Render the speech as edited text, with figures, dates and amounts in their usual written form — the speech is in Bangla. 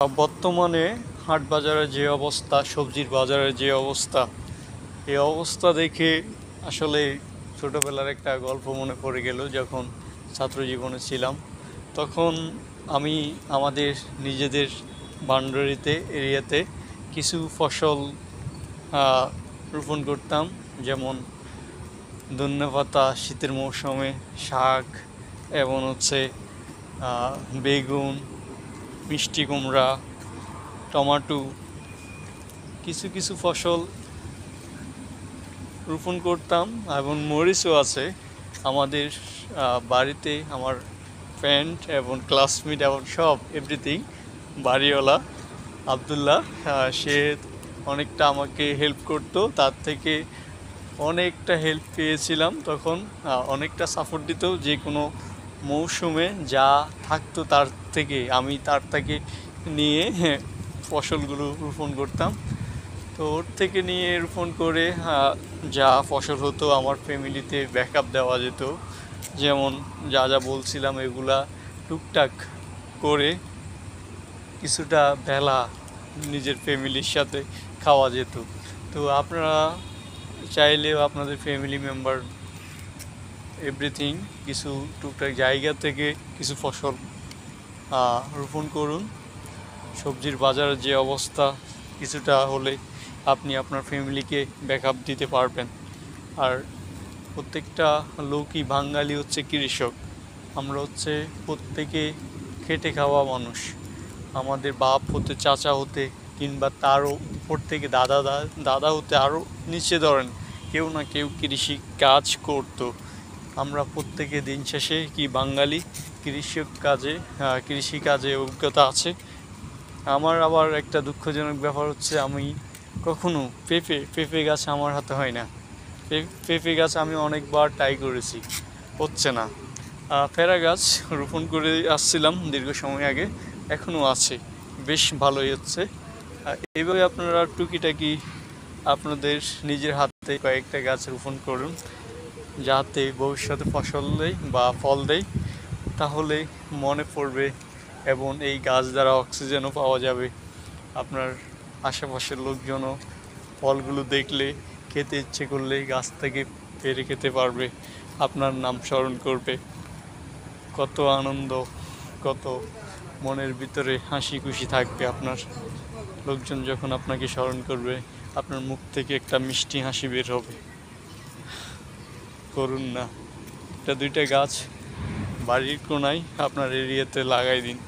বর্তমানে হাট বাজারের যে অবস্থা, সবজির বাজারের যে অবস্থা, এই অবস্থা দেখে আসলে ছোটোবেলার একটা গল্প মনে পড়ে গেল। যখন ছাত্র জীবনে ছিলাম তখন আমি আমাদের নিজেদের বাউন্ডারিতে এরিয়াতে কিছু ফসল রোপণ করতাম, যেমন ধনেপাতা শীতের মৌসুমে, শাক, এবং বেগুন, মিষ্টি কুমড়া, টমাটো, কিছু কিছু ফসল রোপণ করতাম। এবং মরিচও আছে আমাদের বাড়িতে। আমার ফ্রেন্ড এবং ক্লাসমেট এবং সব এভরিথিং বাড়িওয়ালা আবদুল্লাহ, সে অনেকটা আমাকে হেল্প করতো, তার থেকে অনেকটা হেল্প পেয়েছিলাম তখন। অনেকটা সাপোর্ট দিত, যে কোনো মৌসুমে যা থাকতো তার থেকে নিয়ে ফসলগুলো রোপণ করতাম। তো ওর থেকে নিয়ে রোপণ করে যা ফসল হতো আমার ফ্যামিলিতে ব্যাকআপ দেওয়া যেত। যেমন যা যা বলছিলাম এগুলা টুকটাক করে কিছুটা বেলা নিজের ফ্যামিলির সাথে খাওয়া যেত। তো আপনারা চাইলেও আপনাদের ফ্যামিলি মেম্বার এভরিথিং কিছু টুকটাক জায়গা থেকে কিছু ফসল রোপণ করুন। সবজির বাজারের যে অবস্থা, কিছুটা হলে আপনি আপনার ফ্যামিলিকে ব্যাকআপ দিতে পারবেন। আর প্রত্যেকটা লোকই, বাঙালি হচ্ছে কৃষক। আমরা প্রত্যেকে খেটে খাওয়া মানুষ। আমাদের বাপ হতে, চাচা হতে, কিংবা তারও উপর থেকে দাদা হতে আরও নিচে ধরেন, কেউ না কেউ কৃষি কাজ করতো। আমরা প্রত্যেকে দিন শেষে বাঙালি কৃষি কাজে অভিজ্ঞতা আছে। আমার আবার একটা দুঃখজনক ব্যাপার হচ্ছে, আমি কখনো পেঁপে গাছ আমার হাতে হয় না। পেঁপে গাছ আমি অনেকবার ট্রাই করেছি, হচ্ছে না। পেয়ারা গাছ রোপণ করে আসছিলাম দীর্ঘ সময় আগে, এখনও আছে, বেশ ভালোই হচ্ছে। এইভাবে আপনারা টুকিটাকি আপনাদের নিজের হাতে কয়েকটা গাছ রোপণ করুন, যাতে ভবিষ্যতে ফসল দেয় বা ফল দেয়। তাহলে মনে পড়বে, এবং এই গাছ দ্বারা অক্সিজেনও পাওয়া যাবে। আপনার আশেপাশের লোকজনও ফলগুলো দেখলে, খেতে ইচ্ছে করলে গাছ থেকে পেরে খেতে পারবে, আপনার নাম স্মরণ করবে। কত আনন্দ, কত মনের ভিতরে হাসি খুশি থাকবে আপনার। লোকজন যখন আপনাকে স্মরণ করবে, আপনার মুখ থেকে একটা মিষ্টি হাসি বের হবে। করুন না, একটা দুইটা গাছ বাড়ির কোনায় আপনার এরিয়াতে লাগাই দিন।